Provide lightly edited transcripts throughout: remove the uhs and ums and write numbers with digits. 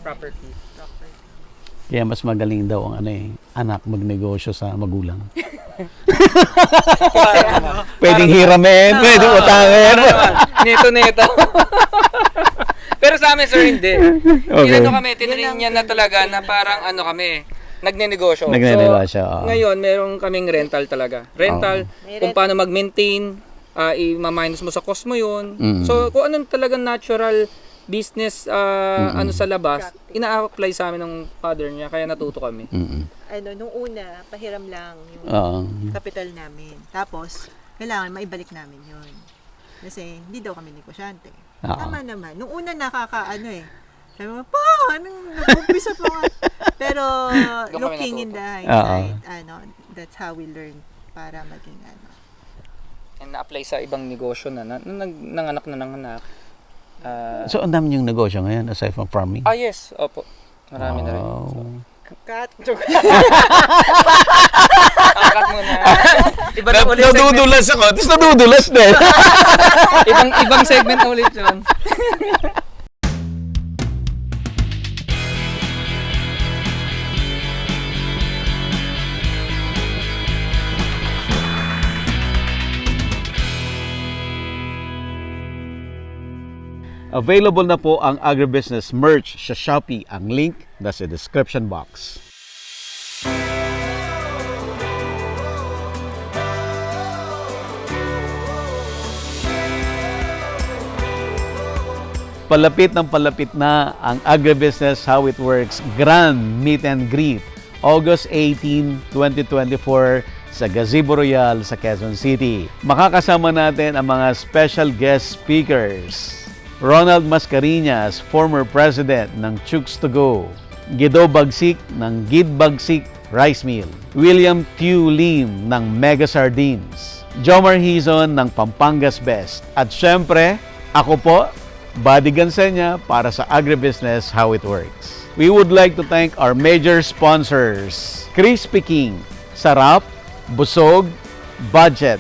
property. Kaya mas magaling daw ang anak magnegosyo sa magulang. Pwedeng hiramin, pwedeng utangin. Neto. Pero sa amin, sir, hindi. Okay. Tinarin niya na talaga na parang kami, nagnenegosyo. Nagnenegosyo, So, ngayon, meron kaming rental talaga. Rental, kung paano mag-maintain, i-minus mo sa cost mo yun. So, kung anong talagang natural business sa labas, ina-apply sa amin ng father niya, kaya natuto kami. Nung una, pahiram lang yung capital namin. Tapos, kailangan maibalik namin yun. Kasi hindi daw kami negosyante. Tama naman. Nung una sabi mo, nag-umpisa po nga. Pero, looking in the hindsight, that's how we learn para maging And na-apply sa ibang negosyo na nanganak na nanganak. So, ang dami yung negosyo ngayon aside from farming? Yes. Opo. Marami na rin. So, cut. cut muna. Iba na ulit segment. Nadudulas ako, tapos nadudulas din. ibang segment na ulit yun. Available na po ang agribusiness merch sa Shopee. Ang link nasa description box. Palapit na ang agribusiness How It Works Grand Meet and Greet. August 18, 2024 sa Gazebo Royal sa Quezon City. Makakasama natin ang mga special guest speakers. Ronald Mascareñas, former president ng Chooks to Go. Guido Bagsik ng Gid Bagsik Rice Mill. William Tew Lim ng Mega Sardines. Jomar Hizon ng Pampangas Best. At syempre, ako po, Buddy Gansenya para sa Agribusiness How It Works. We would like to thank our major sponsors. Crispy King, Sarap, Busog, Budget,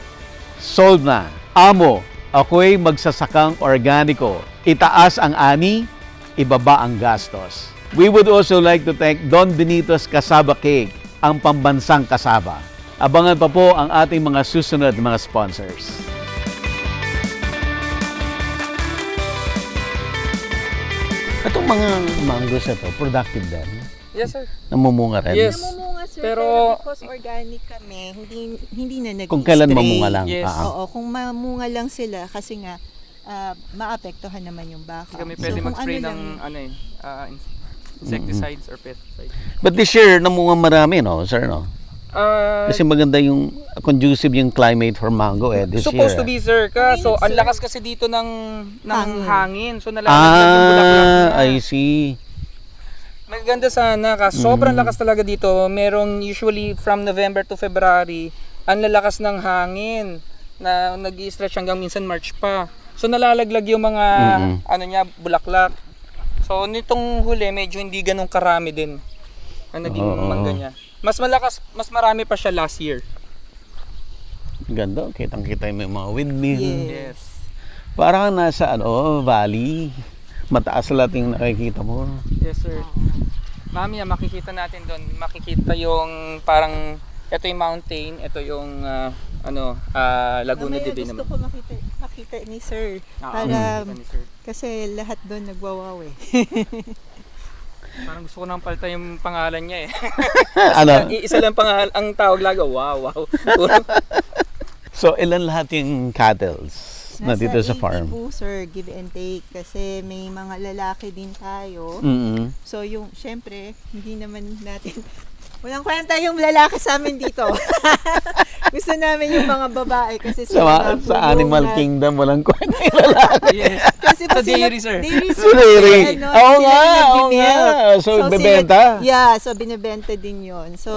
Sold Na, Amo, ako'y magsasakang organiko. Itaas ang ani, ibaba ang gastos. We would also like to thank Don Benito's Kasaba Cake, ang pambansang kasaba. Abangan pa po ang ating mga susunod mga sponsors. Itong mga mangoes na to, productive din. Yes, sir. Namumunga rin. Yes. Namumunga, sir, Pero- because organic kami, hindi na nag-stray. Kung kailan mamunga lang. Yes. Oo, kung mamunga lang sila kasi nga maapektuhan naman yung baka. Kami So, pwede kung mag-spray ano ng lang- insecticides or pesticides. But this year, namunga marami, no, sir, no? Kasi maganda yung conducive yung climate for mango this Supposed year. to be, sir. So, ang Sir. lakas kasi dito ng hangin. So, nalalaglag yung bulaklak I na. see. Maganda sana kasi sobrang lakas talaga dito. Merong usually from November to February, ang lalakas ng hangin na nag-i-stretch hanggang minsan March pa. So nalalaglag yung mga bulaklak. So nitong huli medyo hindi ganun karami din ang naging mangga niya. Mas marami pa siya last year. Ganda, kitang-kita yung mga windmill. Yes. Parang nasa valley. Mataas lahat yung nakikita mo. Yes, sir. Mamaya makikita natin doon, makikita yung parang ito yung mountain, ito yung Laguna de Bay Gusto naman. ko makita ni sir. Para, Makikita ni sir. kasi lahat doon nagwawaw eh. Parang gusto ko nang palitan yung pangalan niya eh. Ano? Isa lang pangalan, ang tawag lang, wow. So, ilan lahat yung cattles na dito sa farm? Nasa 80 po, sir, give and take. Kasi may mga lalaki din tayo. So, syempre, hindi naman natin, walang kwenta yung lalaki sa amin dito. Gusto namin yung mga babae kasi Sa Animal Kingdom, walang kwenta yung lalaki. Yes. Kasi Sa dairy, sir. Sa dairy. Oo sila nga, yung oo nagmi-milk. nga. So, bebenta? So binibenta din yon. So,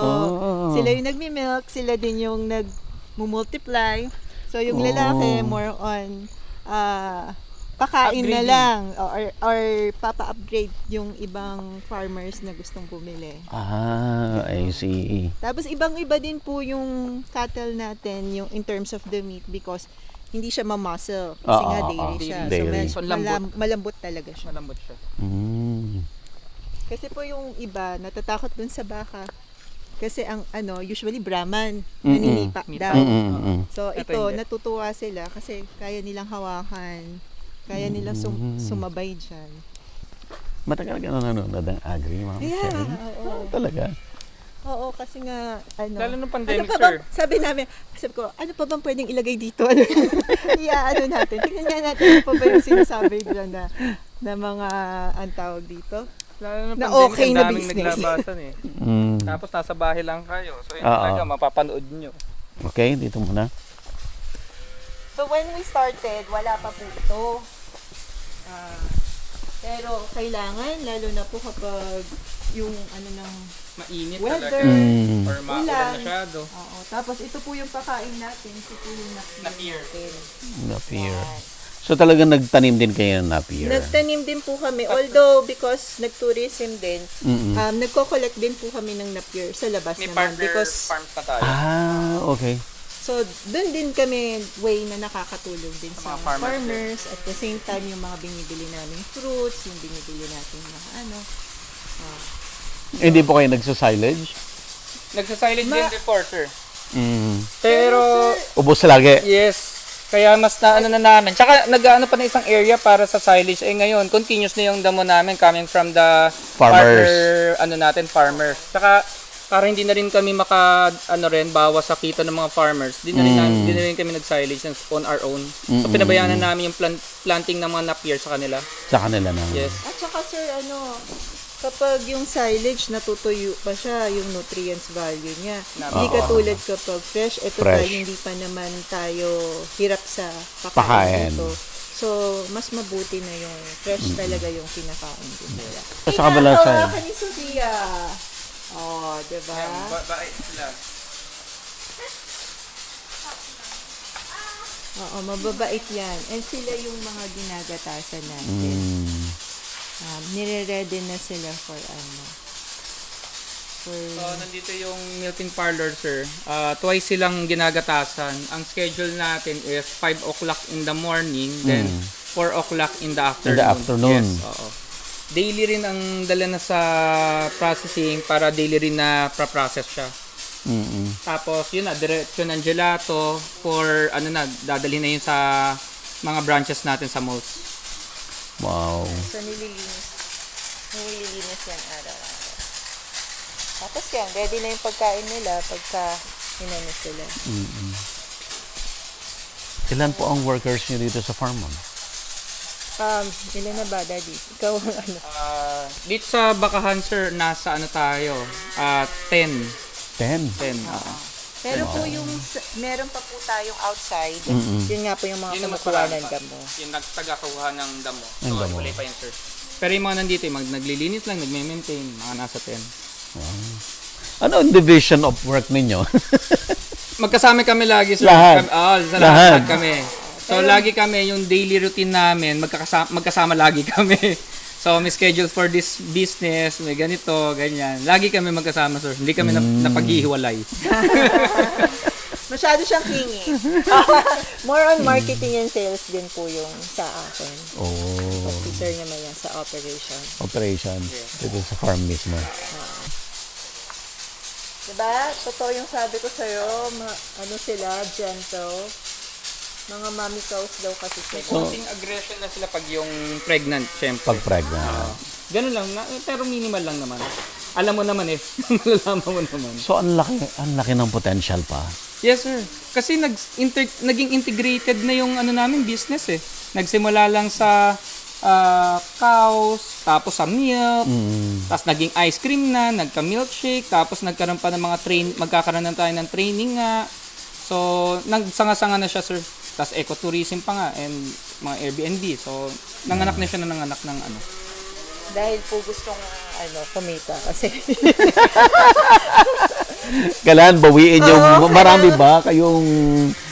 sila yung nagmi-milk, sila din yung nag-multiply. So, yung lalaki, more on pakain na Upgrading. lang or papa-upgrade yung ibang farmers na gustong bumili. I see. Tapos ibang-iba din po yung cattle natin yung in terms of the meat because hindi siya ma-muscle kasi nga dairy siya. Dairy. So, Malambot. malambot talaga siya. Malambot siya. Kasi po yung iba, natatakot dun sa baka. Kasi ang usually Brahman, Mm-mm. naninipa daw. Mm-mm. So Ito ito, hindi. natutuwa sila kasi kaya nilang hawakan, kaya nilang sumabay dyan. Matagal ka na nanonood ng Agri, Ma'am Yeah, Sherry? oo. Talaga? Oo, kasi nga, Lalo nung ano pandemic, pa bang, sir. sabi namin, sabi ko, ano pa bang pwedeng ilagay dito? Ano natin, tingnan nga natin ano pa ba yung sinasabi dyan na mga, ang tawag dito? Lalo nung Na pandemic, okay ang na daming business. naglabasan eh. Mm. Tapos nasa bahay lang kayo. So yun Oo. talaga, mapapanood nyo. Okay, dito muna. So when we started, wala pa po ito. Pero kailangan, lalo na po kapag yung ng Mainit weather, talaga. Mm. Or maulan ulan. masyado. Oo, tapos ito po yung pakain natin, ito po yung Napier. natin. Napier. So talagang nagtanim din kayo ng napier? Nagtanim din po kami, although because nag-tourism din, Mm-mm. nagko-collect din po kami ng napier sa labas May naman. partner Because, farms na tayo. Okay. so, dun din kami way na nakakatulong din Sa sa mga mga farmers farmers. At the same time, yung mga binibili namin fruits, yung binibili natin mga Hindi po kayo nagsa-silage? Nagsasilage din before, sir. Mm. Pero, Ubos lagi? yes. Kaya mas na ano na namin. Tsaka nag-ano pa na isang area para sa silage. Eh ngayon, continuous na yung damo namin coming from the Farmers. farmers. Tsaka para hindi na rin kami bawas sa kita ng mga farmers. Di na rin kami nag-silage on our own. So pinabayaan na namin yung planting ng mga napier sa kanila. Sa kanila na. Yes. At saka sir, kapag yung silage natutuyo pa siya, yung nutrients value niya. Hindi katulad kapag fresh. Ito Fresh. dahil hindi pa naman tayo hirap sa Pakain. pakain nito. So, mas mabuti na yung fresh talaga yung kinakain din nila. Sa kabilang side. Kinakawa ka ni Sophia. Oh, diba? Bakit sila? Oo, mababait yan. And sila yung mga ginagatasan natin. Nire-ready na sila for So, nandito yung milking parlor, sir. Twice silang ginagatasan. Ang schedule natin is 5 o'clock in the morning, then 4 o'clock in the afternoon. In the afternoon. Yes, oo. Daily rin ang dala na sa processing para daily rin na pra-process siya. Mm-mm. Tapos, yun na, diretso ng gelato for, dadalhin na yun sa mga branches natin sa malls. Wow. So, nililinis yan araw-araw. Tapos yan, ready na yung pagkain nila pagka inano sila. Ilan po ang workers niyo dito sa farm, ma'am? Ilan na ba, Daddy? Ikaw ang ano? Dito sa Bakahan, sir, nasa tayo? 10. 10. Pero po yung, meron pa po tayong outside. Yun nga po yung mga Yun ang kumukuha mas ng damo. Yung nagtagakuha ng damo. Ng So, damo. wala pa yun, sir. Pero yung mga nandito, yung naglilinis lang, nagme-maintain, mga nasa 10. Ano ang division of work ninyo? Magkasama kami lagi, sir. Lahat. Sa Lahat. lahat kami. So, lagi kami, yung daily routine namin, magkasama lagi kami. So, may schedule for this business, may ganito, ganyan. Lagi kami magkasama, sir. Hindi kami napaghihiwalay. Masyado siyang clingy. More on marketing and sales din po yung sa akin. Oh, Officer naman yan sa operation. operation. Dito sa farm mismo. Diba? Totoo yung sabi ko sa'yo, sila, gentle. Mga mommy cows daw kasi sila. Konting aggression na sila pag yung pregnant, syempre. Pag pregnant. Ganun lang, pero minimal lang naman. Alam mo naman malalaman mo naman. So, ang laki ng potential pa. Yes, sir. Kasi naging integrated na yung namin business eh. Nagsimula lang sa cows, tapos sa milk, tapos naging ice cream na, nagka-milkshake, tapos nagkaroon pa ng mga magkakaroon na tayo ng training nga. So, nagsanga-sanga na siya, sir. Tapos ecotourism pa nga and mga Airbnb. So, nanganak na siya ng Dahil po gustong kumita kasi Kailangan bawiin yung marami ba kayong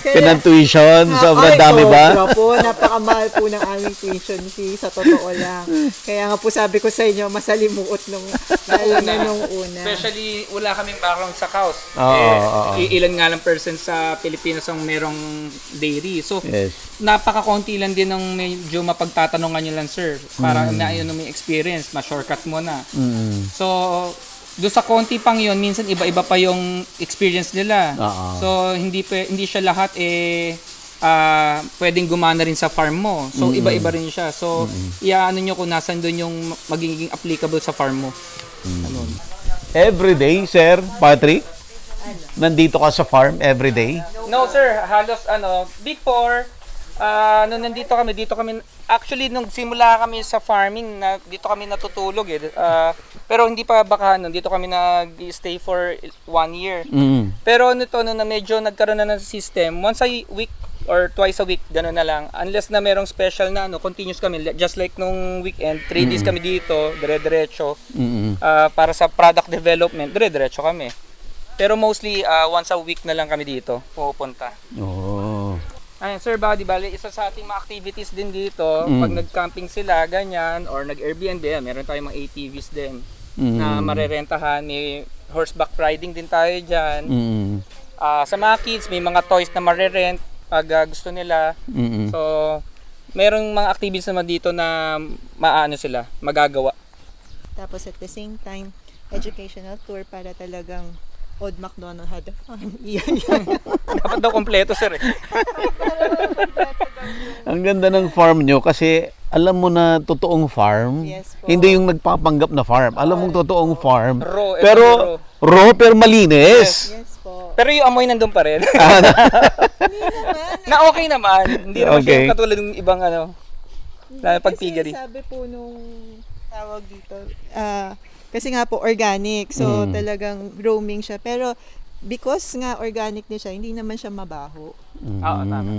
pinantuition? Sobrang dami ba? Sobra po, napakamahal po ng aming tuition fee, sa totoo lang. Kaya nga po sabi ko sa inyo, masalimuot nung una. Especially, wala kaming background sa cows. Oo. Ilan nga lang person sa Pilipinas ang merong dairy. So, Yes. napaka-konti lang din ng medyo mapagtatanungan nyo lang, sir. Para na yun may experience, ma-shortcut mo na. So, doon sa konti pang yun, minsan iba-iba pa yung experience nila. So, hindi siya lahat pwedeng gumana rin sa farm mo. So, iba-iba rin siya. So, iaano nyo kung nasan doon yung magiging applicable sa farm mo. Ano? Every day, Sir Patrick? Nandito ka sa farm every day? No, sir. Halos, before, nung nandito kami, actually, nung simula kami sa farming, dito kami natutulog eh. Pero hindi pa bakahan, dito kami nag-stay for 1 year. Pero nito, nung na medyo nagkaroon na ng system, once a week or twice a week, gano'n na lang. Unless na merong special na, continuous kami. Just like nung weekend, 3 days kami dito, dire-diretso. Para sa product development, dire-diretso kami. Pero mostly, once a week na lang kami dito, pupunta. Oh. Ayun, Sir Buddy, bali, isa sa ating mga activities din dito, pag nag-camping sila, ganyan, or nag-Airbnb, meron tayong mga ATVs din na marerentahan. May horseback riding din tayo dyan. Sa mga kids, may mga toys na marerent pag gusto nila. So, merong mga activities naman dito na maano sila, magagawa. Tapos at the same time, educational tour para talagang Old MacDonald had a farm. Dapat daw kompleto, sir. Ang ganda ng farm nyo kasi alam mo na totoong farm. Yes po. Hindi yung nagpapanggap na farm. Alam mong totoong farm. Raw, Pero raw pero malinis. Yes po. Pero yung amoy nandun pa rin. Na okay naman. Hindi naman Okay. siya katulad ng ibang na pag-piggery. Kasi sabi po nung tawag dito, kasi nga po organic, so talagang roaming siya. Pero because nga organic din siya, hindi naman siya mabaho. Oo, tama.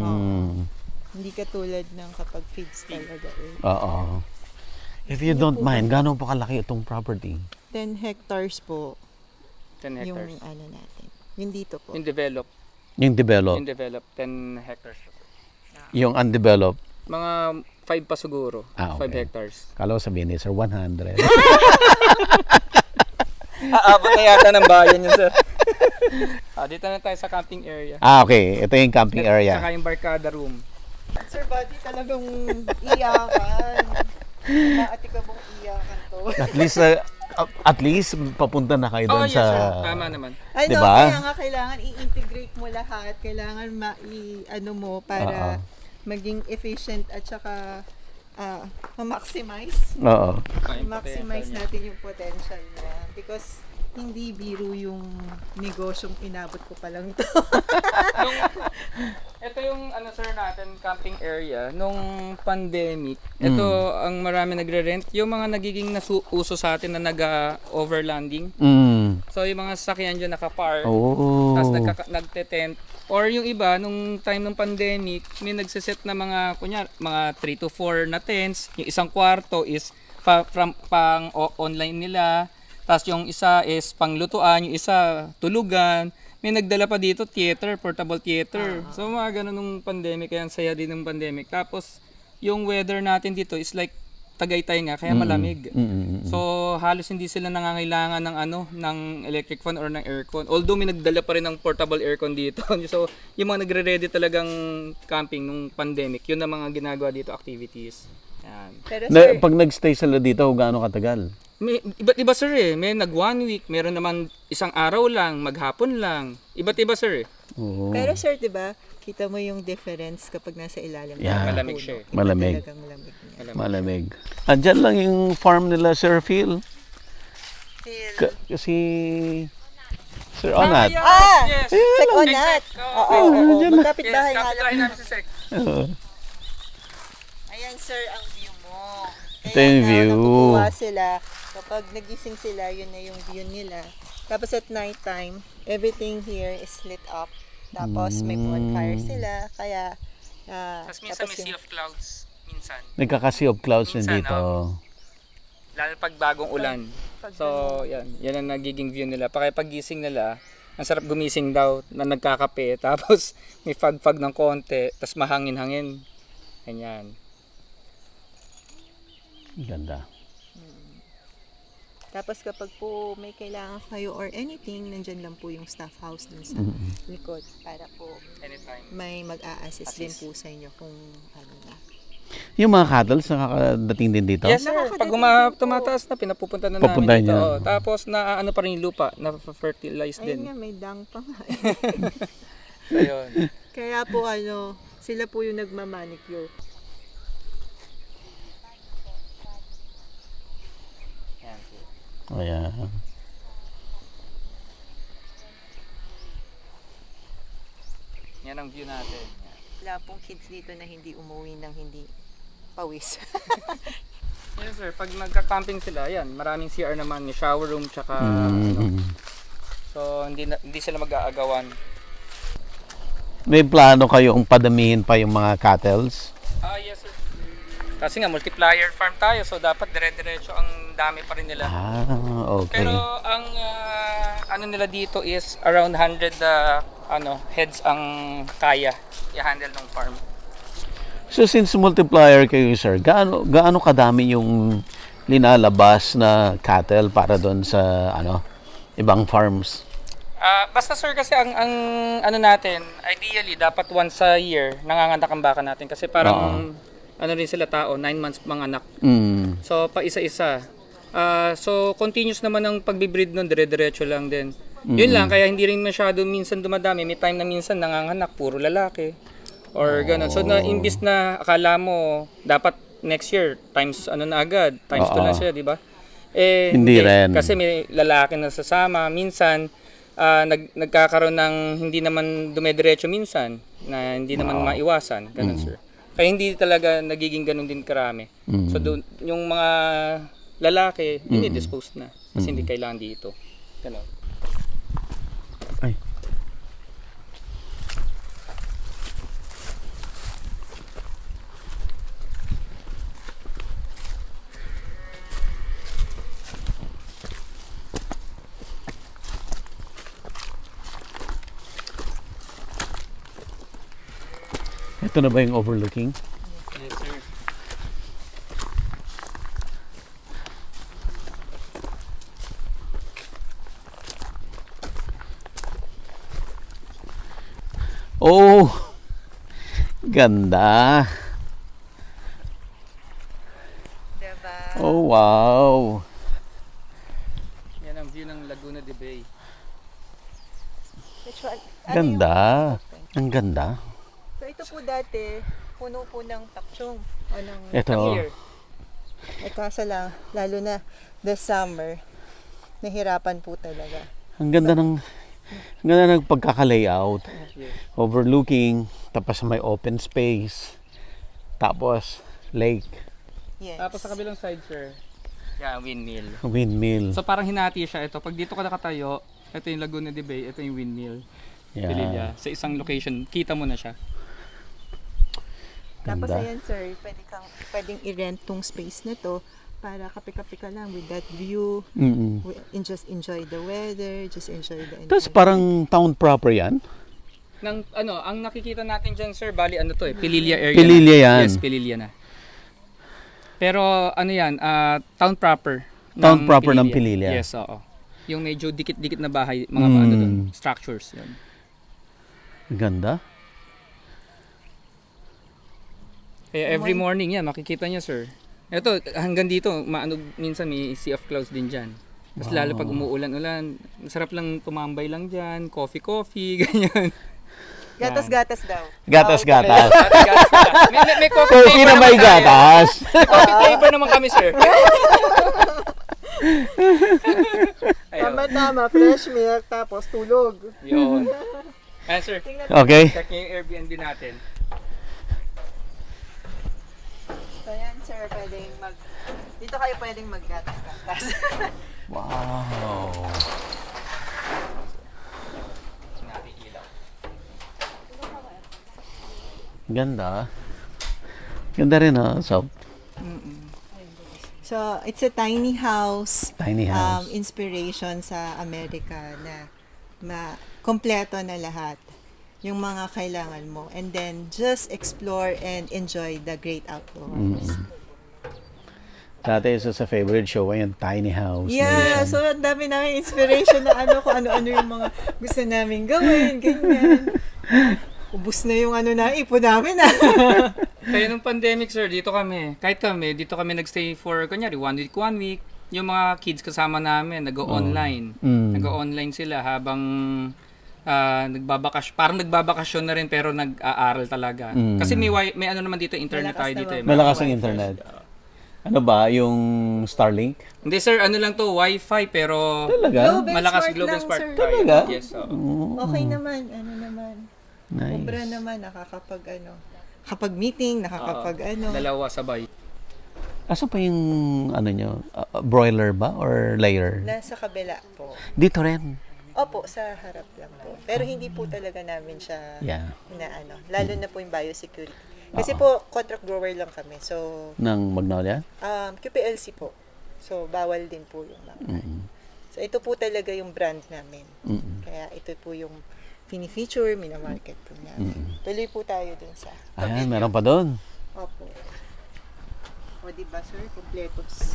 Hindi katulad ng kapag feeds talaga. Oo. If you don't mind, gano'n pa kalaki itong property? 10 hectares po 10 yung hectares. ano natin. Yung dito po. Yung develop. Yung developed? Yung develop, 10 hectares. Yung undeveloped? Mga 5 pa siguro. 5 Okay. hectares. Kala ko sabihin ni Sir, 100. Aabot na yata ng bayan yun, sir. Dito na tayo sa camping area. Okay. Ito yung camping area. Saka yung barkada room. Sir Buddy, talagang iyakan. Maati ka bang iyakan to? At least papunta na kayo doon Yes, sa... sir. Tama naman. Ay, no, Diba? kaya nga kailangan i-integrate mo lahat. Kailangan mo para maging efficient at saka ma-maximize. Oo. Maximize natin yung potential niya. Because hindi biro yung negosyong inabot ko pa lang to. Ito yung sir natin, camping area. Nung pandemic, ito ang marami nagre-rent. Yung mga nagiging uso sa atin na nag-overlanding. So yung mga sasakyan dyan nakapark. Oh. Tapos nagte-tent. Or yung iba, nung time ng pandemic, may nagsiset na mga, mga 3 to 4 na tents. Yung isang kwarto is pang online nila. Tapos yung isa is panglutuan, yung isa tulugan. May nagdala pa dito theater, portable theater. So mga ganun nung pandemic, kaya ang saya din ng pandemic. Tapos yung weather natin dito is like Tagaytay nga, kaya malamig. So halos hindi sila nangangailangan ng electric fan or ng aircon. Although may nagdala pa rin ng portable aircon dito. So yung mga nagre-ready talagang camping nung pandemic, yun ang mga ginagawa dito activities. Yan. Pero sir, Pag nag-stay sila dito, gaano katagal? May iba't iba sir eh. May nag 1 week, meron naman isang araw lang, maghapon lang. Iba't iba sir eh. Oo. pero sir, 'di ba? Kita mo yung difference kapag nasa ilalim ng Yeah. Malamig puno. siya eh. Iba Malamig. talagang malamig niya. Malamig. Andyan lang yung farm nila, Sir Phil. Kasi... Sir Onat. Yes. Sek Onat. Oo. Magkapit Yes, bahay nga kapit lang. tayo namin si Sek. Ayan sir, ang view mo. Ito yung view. Natutuwa sila. Kapag nagising sila, yun na yung view nila. Tapos at night time, everything here is lit up. Tapos may bonfire sila. Kaya, Tapos minsan may sea of clouds. Minsan. Nagkaka-sea of clouds din Minsan, dito. Lalo pag bagong ulan. So, yan. Yan ang nagiging view nila. Pag pagising nila, Ang sarap gumising daw na nagkakape. Tapos may fag-fag ng konti. Tapos mahangin-hangin. Ganyan. Ganda. Tapos kapag po may kailangan kayo or anything, nandyan lang po yung staff house dun sa likod para po Anytime. may mag-a-assist din po sa inyo kung ano na. Yung mga cattles nakakadating din dito? Yes, sir. Pag tumataas na, pinapupunta na namin Pupuntahin dito. niya. Oh, tapos na ano pa rin yung lupa, na-fertilize Ayun din. nga, may dang pa nga. Ayun. Kaya po sila po yung nagmamanicure. Yan, sir. Ayan. Yan ang view natin. Yan. Wala pong kids dito na hindi umuwi ng hindi pawis. Yes, sir. Pag nagka-camping sila, yan, maraming CR naman, may shower room, tsaka so hindi sila mag-aagawan. May plano kayong padamihin pa yung mga cattles? Yes, sir. Kasi nga multiplier farm tayo, so dapat dire-diretso ang dami pa rin nila. Okay. Pero ang ano nila dito is around 100 heads ang kaya i-handle ng farm. So since multiplier kayo, sir, gaano kadami yung linalabas na cattle para doon sa ibang farms? Basta sir, kasi ang ano natin, ideally dapat once a year nanganganak ang baka natin kasi parang ano rin sila tao, 9 months mga anak. So pa isa-isa. So continuous naman ang pagbibreed nun, dire-diretso lang din. Yun lang, kaya hindi rin masyado minsan dumadami. May time na minsan nanganganak puro lalaki or ganun. So na imbis na akala mo dapat next year times na agad, times 2 lang siya, di ba? Hindi rin. Kasi may lalaki na sasama. Minsan nagkakaroon ng hindi naman dumediretso minsan na hindi naman maiwasan, ganun sir. Kaya hindi talaga nagiging ganun din karami. So yung mga lalaki, ini-dispose na kasi hindi kailangan dito. Ganun. Ay. Ito na ba yung overlooking? Yes, sir. Oh! Ganda! Diba? Oh, wow! Yan ang view ng Laguna de Bay. Which one? Ganda! Ang ganda! So ito po dati, puno po ng taksyong. O ng Ito. Here. kaso lang, lalo na this summer, nahirapan po talaga. Ang ganda ng pagkaka-layout. Yes. Overlooking, tapos may open space, tapos lake, Yes. Tapos sa kabilang side, sir, windmill. windmill. So parang hinati siya ito. Pag dito ka nakatayo, ito yung Laguna de Bay, ito yung windmill. Yeah. Pililya. Sa isang location, kita mo na siya. Tapos Ganda. ayan sir, pwedeng i-rent tong space na to para kape-kape ka lang with that view. And just enjoy the weather, just enjoy the Tapos parang town proper yan? Ang nakikita natin dyan, sir, bali to Pililya area. Pililya na. yan. Yes, Pililya na. Pero yan, town proper. Town proper ng Pililya. Yes, oo. Yung medyo dikit-dikit na bahay, mga doon, structures. Yun. Ganda. Kaya every morning yan, makikita niya, sir. Ito, hanggang dito, minsan may sea of clouds din dyan. Tapos lalo pag umuulan-ulan, masarap lang tumambay lang dyan, coffee, ganyan. Gatas-gatas daw. Gatas-gatas. May coffee Coffee na flavor may naman tayo. gatas. May coffee flavor naman kami, sir. Ayun. Tama-tama, fresh milk, tapos tulog. Yun. Ayan, sir. Okay. Check niyo yung Airbnb natin. So yan sir, dito kayo pwedeng mag-gatas-gatas. Wow. Ganda. Ganda rin so So, it's a tiny house. tiny house. Inspiration sa Amerika na kompleto na lahat yung mga kailangan mo. And then, just explore and enjoy the great outdoors. Dati isa sa favorite show ay yung Tiny House Yeah, Nation. so ang dami namin inspiration na kung ano-ano yung mga gusto namin gawin, ganyan. Ubus na yung ipon namin Kaya nung pandemic, sir, dito kami nagstay for, kunyari, 1 week. Yung mga kids kasama namin, nag-online. Nag-online sila habang parang nagbabakasyon na rin pero nag-aaral talaga. Kasi may ano naman dito, internet tayo dito. Malakas ang internet. Ano ba, yung Starlink? Hindi sir, ano lang to, Wi-Fi pero Talaga? malakas Smart Globe lang, and Smart. sir. Talaga? Yes, Okay naman, naman. Nice. Obra naman, kapag meeting, Dalawa sabay. Asa pa yung nyo? Broiler ba or layer? Nasa kabila po. Dito rin. Opo, sa harap lang po. Pero hindi po talaga namin siya lalo na po yung biosecurity. Kasi po, contract grower lang kami. So, Ng Magnolia? QPLC po. So, bawal din po yung mga. So, ito po talaga yung brand namin. Kaya ito po yung fini-feature, minamarket po namin. Tuloy po tayo dun sa Ayan, meron pa doon. Opo. O, diba, sir? Kompletos.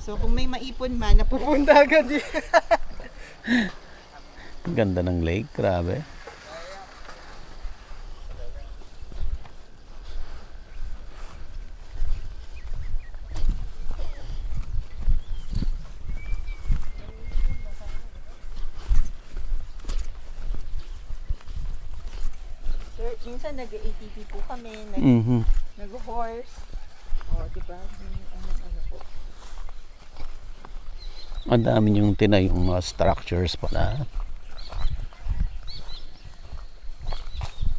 So, kung may maipon man, napupunta agad din. Ganda ng lake, grabe. Sir, minsan nag-ATV po kami, nag-horse. O, diba? Ano po. Ang dami yung tinayong mga structures pala.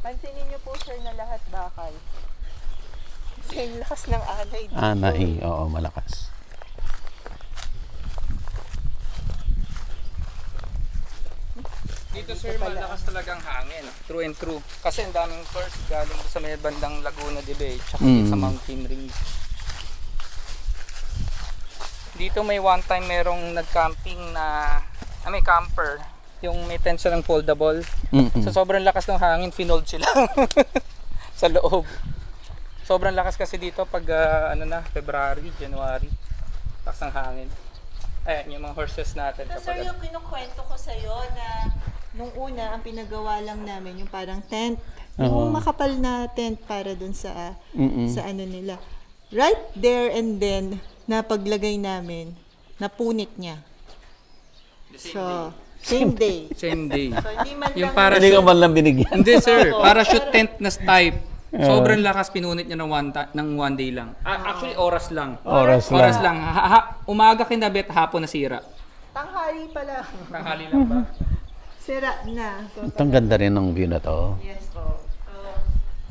Pansinin niyo po, sir, na lahat bakal. Kasi yung lakas ng anay dito. Anay, oo, malakas. Dito sir, malakas talagang hangin. True and true. Kasi ang daming tours galing sa may bandang Laguna de Bay, tsaka sa mountain range. Dito may one time merong nag-camping na, may camper. Yung may tent silang foldable. Sa sobrang lakas ng hangin, finold sila sa loob. Sobrang lakas kasi dito pag February, January. Lakas ng hangin. Ayan, yung mga horses natin. So, sir, yung kinukwento ko sa'yo na nung una, ang pinagawa lang namin yung parang tent. Yung makapal na tent para dun sa nila. Right there and then, na paglagay namin, napunit niya. So, same day. Same day. So, hindi man Yung lang, para Hindi ka man lang binigyan. Hindi sir, parachute tent na type. Sobrang lakas pinunit niya ng one day lang. Actually, oras lang. Oras lang. Umaga kinabit, hapon nasira. tanghali pala. Tanghali lang ba? Sira na. So, Itong ganda rin ng view na to. yes po. So,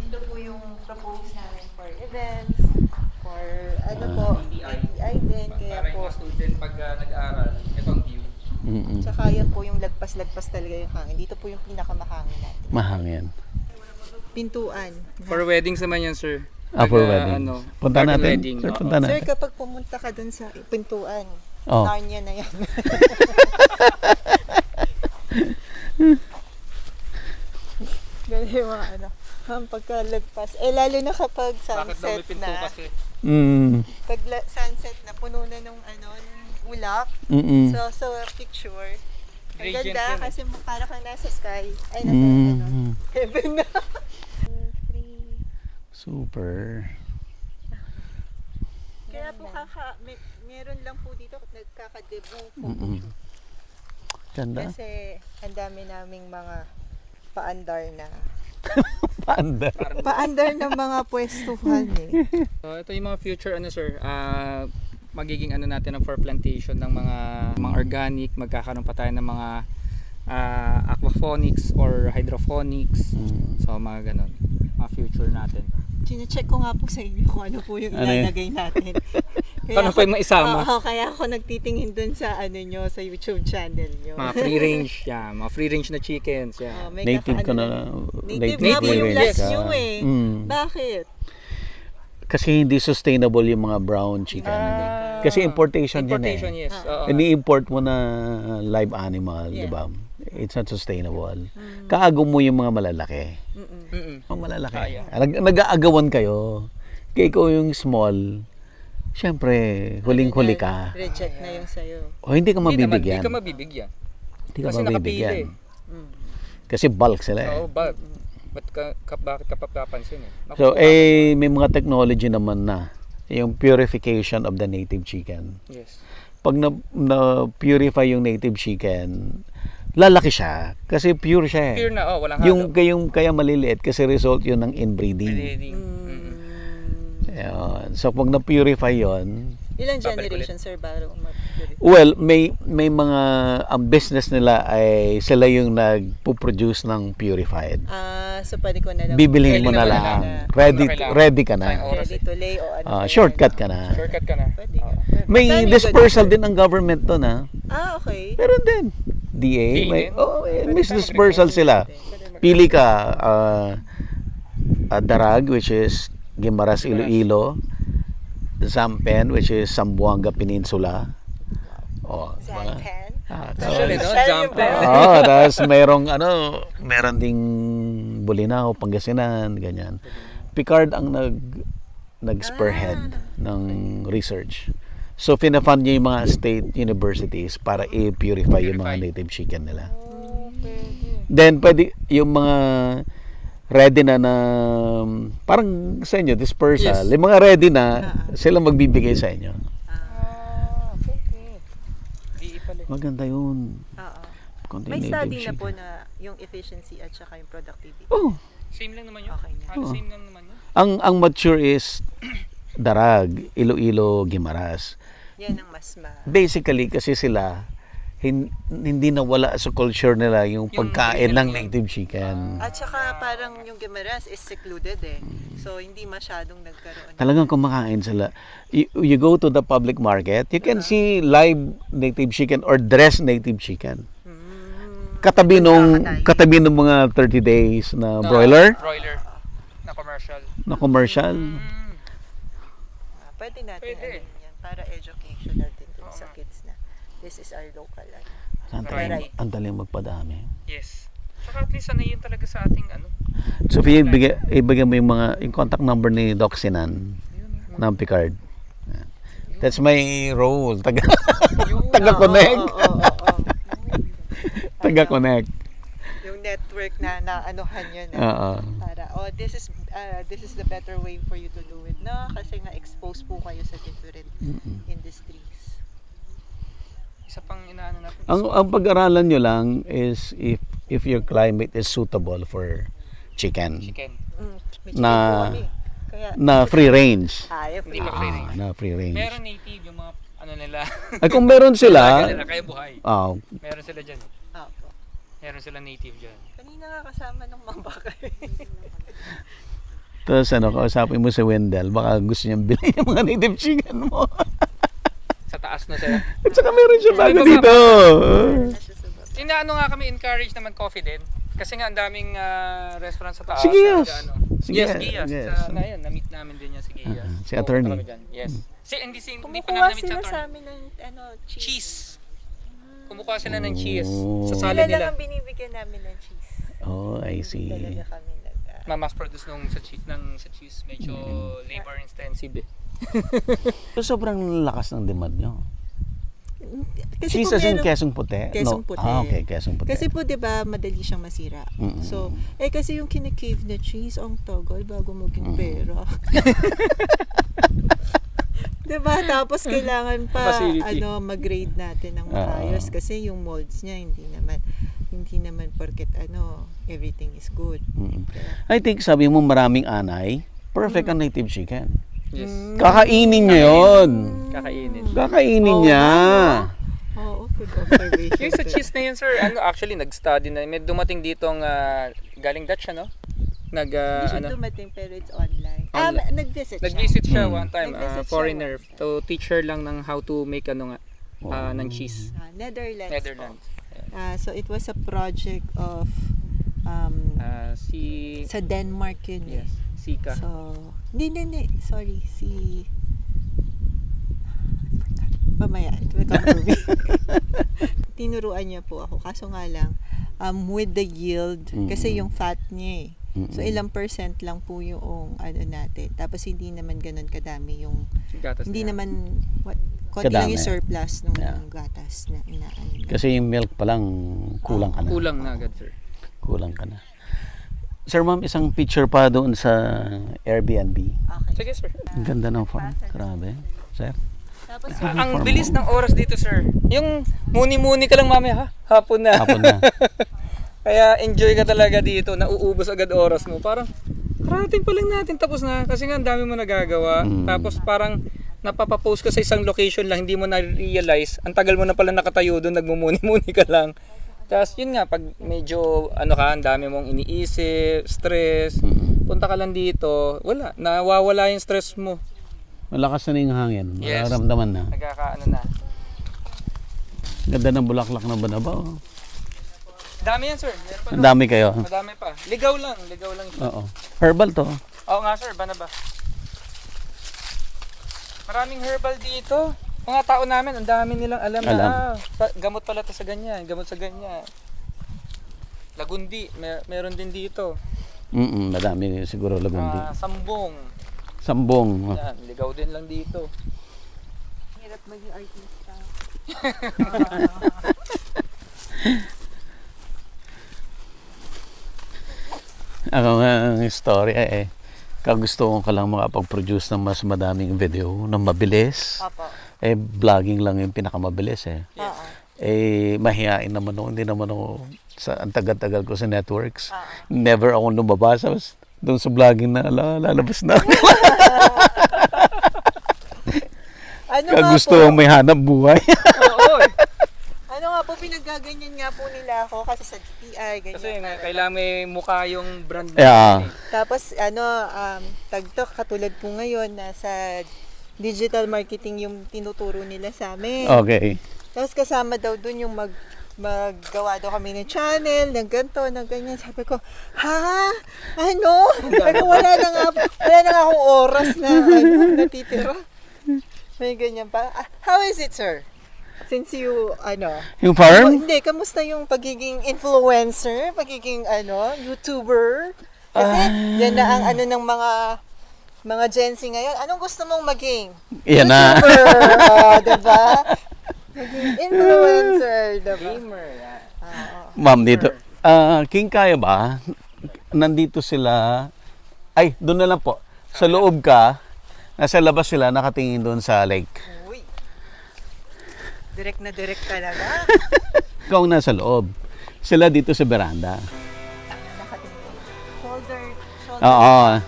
ito po yung propose namin for events, for NDI din, kaya Para po. yung mga student pag nag-aaral, ito ang view. Tsaka yan po yung lagpas-lagpas talaga yung hangin. Dito po yung pinakamahangin natin. Mahangin. Pintuan. For weddings naman yan, sir. For wedding. Punta garden natin. wedding. Sir, Oo. punta Sir, natin. kapag pumunta ka dun sa pintuan, Oh. Narnia na yan. Ganyan yung mga ang pagkalagpas. Lalo na kapag Bakit daw may sunset pinto na. kasi? Pag sunset na, puno na ng ng ulap. So picture. Ang Gradient ganda yan eh. kasi para kang nasa sky. Ay, nasa heaven na. Super. Kaya po meron lang po dito nagkakadebut po. Ganda. Kasi ang dami naming mga paandar na. Panda. Paandar ng mga pwestuhan eh. So, ito yung mga future sir. Magiging natin ng for plantation ng mga organic, magkakaroon pa tayo ng mga aquaponics or hydroponics. So mga ganon, mga future natin. Chine-check ko nga po sa inyo kung ano po yung ilalagay natin. Paano pa yung maisama? Kaya ako nagtitingin dun sa nyo, sa YouTube channel nyo. Mga free range, mga free range na chickens. May Native ka na. Native nga po yung raised last ka. nyo eh. Bakit? Kasi hindi sustainable yung mga brown chicken. Kasi importation yan eh. Importation, yes. Oo. Ini-import mo na live animal, di ba? It's not sustainable. Kaagaw mo yung mga malalaki. Mga malalaki. Nag-aagawan kayo. Kaya ikaw yung small, syempre, huling-huli ka. Reject na yung sa'yo. O hindi ka mabibigyan. Hindi ka mabibigyan. Hindi ka Kasi mabibigyan. Mm. Kasi bulk sila eh. Oo, bakit ka papapansin eh? So, may mga technology naman na. Yung purification of the native chicken. Yes. Pag na-purify yung native chicken, lalaki siya. Kasi pure siya eh. Pure na, walang halo. Yung kaya maliliit kasi result yun ng inbreeding. Breeding. Yun. So, pag na-purify yun, Ilang Babalik generation, sir, bago ma-purify? well, may mga, ang business nila ay sila yung nagpo-produce ng purified. So pwede ko na lang. Bibilhin mo Pwede na na lang. kailangan. Ready ka na. Ready to lay o ano. Shortcut ka na. Shortcut ka na. Pwede nga. May Magkano yung dispersal ganun, din ang government to na. okay. Meron din. DA. May Pwede dispersal sila. Pili ka Darag, which is Guimaras, Iloilo. Zampen, which is Zamboanga Peninsula. Zantan. Actually, no? Jump eh. Tapos meron ding Bolinao, Pangasinan, ganyan. Picard ang nag-spearhead ng research. So, pinafund niya yung mga state universities para i-purify yung mga native chicken nila. Then, pwede yung mga ready na parang sa inyo, dispersal. Yes. Yung mga ready na, sila magbibigay sa inyo. Okay. Di pala. Maganda yun. Oo. May study na po na yung efficiency at saka yung productivity. Oh, Same lang naman yun. Okay na. Same lang naman yun. ang mature is Darag, Iloilo, Guimaras. Yan ang mas Basically, kasi sila, hindi nawala sa culture nila yung pagkain ng native chicken. At saka parang yung Guimaras is secluded eh. So hindi masyadong nagkaroon. Talagang kumakain sila. You go to the public market, you can see live native chicken or dressed native chicken. Katabi nung mga 30 days na broiler, Broiler. Na commercial. Pwede natin Pwede. yan para educational din dun sa kids na this is our local life. ang daling magpadami. Yes. Saka at least ano yun talaga sa ating ano. So, ibigay mo yung contact number ni Doc Sinan ng Picard. That's my role. Taga-connect. Taga-connect. Yung network na anuhan yun. Para, this is the better way for you to do it. No? Kasi nga expose po kayo sa different industries. Isa pang inaano natin. Ang pag-aralan nyo lang is if your climate is suitable for chicken. Na free range. Hindi pa free range. Na free range. Meron native yung mga ano nila. Ay kung meron sila, kaya buhay. Meron sila dyan. Meron sila native dyan. Kanina nga kasama ng mga baka. Tapos kausapin mo si Wendell, baka gusto niyang bilhin yung mga native chicken mo. Sa taas na siya. At saka meron siya bago dito. Inaano nga kami, encourage naman coffee din. Kasi nga ang daming restaurant sa taas. Si Gias. Yes, Gias. Na-meet namin din niya si Gias. Si attorney. Yes. Hindi pa Kumukuha namin sila sa sa attorney. amin ng Cheese. Kumukuha sila ng cheese. Sa Sila salad lang nila. ang binibigyan namin ng cheese. Oh, I see. Talaga kami Mass produce sa cheese. Medyo labor intensive eh. So, sobrang lakas ng demand nyo. Kasi Cheese as in Quezon Puti? Quezon Puti. Okay, Quezon Puti. Kasi po 'di ba madali siyang masira. So, kasi yung kinikave na cheese ang tagal bago maging pera. 'Di ba? Tapos kailangan pa Facility. mag-grade natin ng maayos kasi yung molds niya hindi naman porket everything is good. I think sabi mo maraming anay, perfect ang native chicken. Yes. Kakainin nyo yun. Kakainin niya. Oo, good observation. Yung sa cheese na yun, sir, actually nag-study na. May dumating ditong galing Dutch, ano? Hindi siya dumating pero it's online. Nag-visit siya. Nag-visit siya one time, Nag-visit siya foreigner. one time. To teach her lang ng how to make ng cheese. Netherlands. So it was a project of sa Denmark yun eh. Yes, Sika. So, hindi. Sorry, mamaya, it will come to me. Tinuruan niya po ako. Kaso nga lang, with the yield. Kasi yung fat niya So, ilang percent lang po yung natin. Tapos, hindi naman ganun kadami yung, Gatas hindi niya. naman, konti lang Kadami. yung surplus ng Yeah. gatas na inaano. Kasi yung milk pa lang, kulang ka na. Kulang na agad, sir. Kulang ka na. Sir, ma'am, isang picture pa doon sa Airbnb. Okay. Sige, sir. Ang ganda ng farm. Grabe. Sir? Tapos, Ang bilis ng oras dito, sir. Yung muni-muni ka lang mamaya, hapon na. Hapon na. Kaya enjoy ka talaga dito, nauubos agad oras mo. Parang, karating pa lang natin, tapos na. Kasi nga, ang dami mo nagagawa. Tapos parang, napapapost ka sa isang location lang, hindi mo na-realize. Ang tagal mo na pala nakatayo doon, nagmumuni-muni ka lang. Tapos yun nga, pag medyo, ang dami mong iniisip, stress, punta ka lang dito, wala, nawawala yung stress mo. Malakas na yung hangin. Yes. Mararamdaman na. Nagkakaano na. Ganda ng bulaklak na banaba. Dami yan, sir. Meron pa Ang doon. dami kayo. Madami pa. Ligaw lang siya. Oo. Herbal to. Oo nga, sir, ba? Maraming herbal dito. Mga tao namin, ang dami nilang alam. Na gamot pala to sa ganyan, gamot sa ganyan. Lagundi, meron din dito. Madami siguro lagundi. Sambong. Sambong. Yan, ligaw din lang dito. hirap maging artista. Ako nga ang istorya kagustuhan ko lang makapag-produce ng mas madaming video na mabilis. Opo. Vlogging lang yung pinakamabilis Oo. Mahihain naman ako. Hindi naman ako ang tagal-tagal ko sa networks. Never ako lumabas. Doon sa vlogging na lalabas na. Ano Kagustuhan may hanap buhay. Oo. Ano nga po, pinagaganyan nga po nila ako kasi sa GTI, ganyan. Kasi kailangan may mukha yung brand mo. Yeah. Tapos tagtok katulad po ngayon nasa digital marketing yung tinuturo nila sa amin. Okay. Tapos kasama daw dun yung maggawa daw kami ng channel, ng ganito, ng ganyan. Sabi ko, ha? Ano? Pero wala na nga akong oras na natitira. May ganyan pa. How is it, sir? Since you, Yung farm? hindi, kamusta yung pagiging influencer, pagiging, YouTuber? Kasi, yan na ang ng mga Gen Z ngayon. Anong gusto mong maging? Yan na. YouTuber, diba? Maging influencer, diba? Gamer. Yan. Ma'am, dito. King, kaya ba? Nandito sila. Ay, doon na lang po. Sa loob ka, nasa labas sila, nakatingin doon sa lake. Uy. Direct na direct talaga. Ikaw nasa loob. Sila dito sa veranda. Nakatingin. Shoulder. Oo.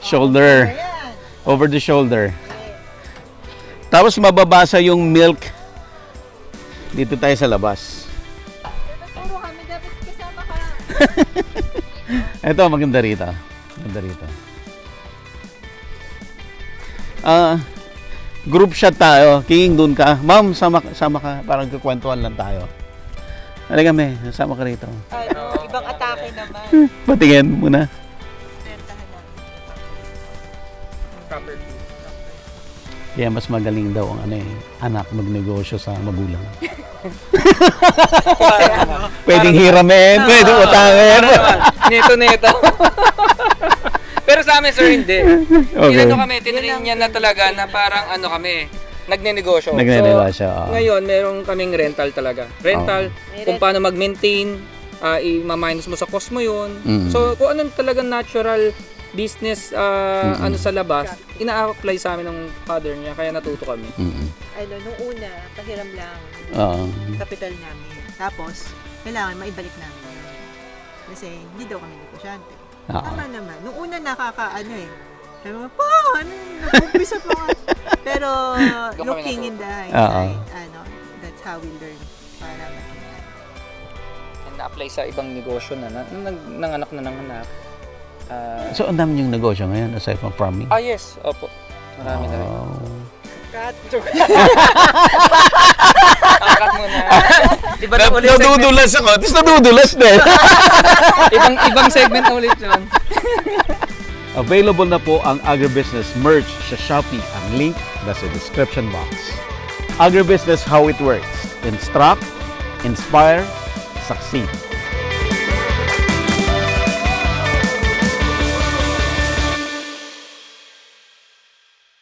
Shoulder. Ayan. Over the shoulder. Yes. Tapos mababasa yung milk. Dito tayo sa labas. Puro kami, dapat kasama ka. Ito, maganda rito. Maganda rito. Group shot tayo. King, doon ka. Ma'am, sama ka. Parang kukwentuhan lang tayo. Halika, me. Sama ka rito. Ibang atake naman. Patingin muna. Rentahan namin. Proper. Kaya mas magaling daw ang anak magnegosyo sa magulang. Pwedeng hiramin, pwedeng utangin. Neto. Pero sa amin, sir, hindi. Okay. Tinrin niya na talaga na parang kami, nagnenegosyo. Nagnenegosyo, oo. Ngayon, meron kaming rental talaga. Rental, kung paano mag-maintain, i-minus mo sa cost mo yun. So, kung anong talagang natural business sa labas, ina-apply sa amin ng father niya, kaya natuto kami. Nung una, pahiram lang Oo. yung capital namin. Tapos, kailangan maibalik namin yun. Kasi hindi daw kami negosyante. Tama naman. Nung una sabi mo, nag-umpisa pa nga. Pero, looking in the hindsight, that's how we learn para makita. And na-apply sa ibang negosyo na nanganak na nanganak. So, ang dami yung negosyo ngayon aside from farming? Yes. Opo. Marami na rin. Cut. Cut mo na. Iba na ulit segment. Nadudulas ako. Tapos nadudulas din. Ibang segment na ulit yun. Available na po ang Agribusiness merch sa Shopee. Ang link nasa description box. Agribusiness, how it works. Instruct, inspire, succeed.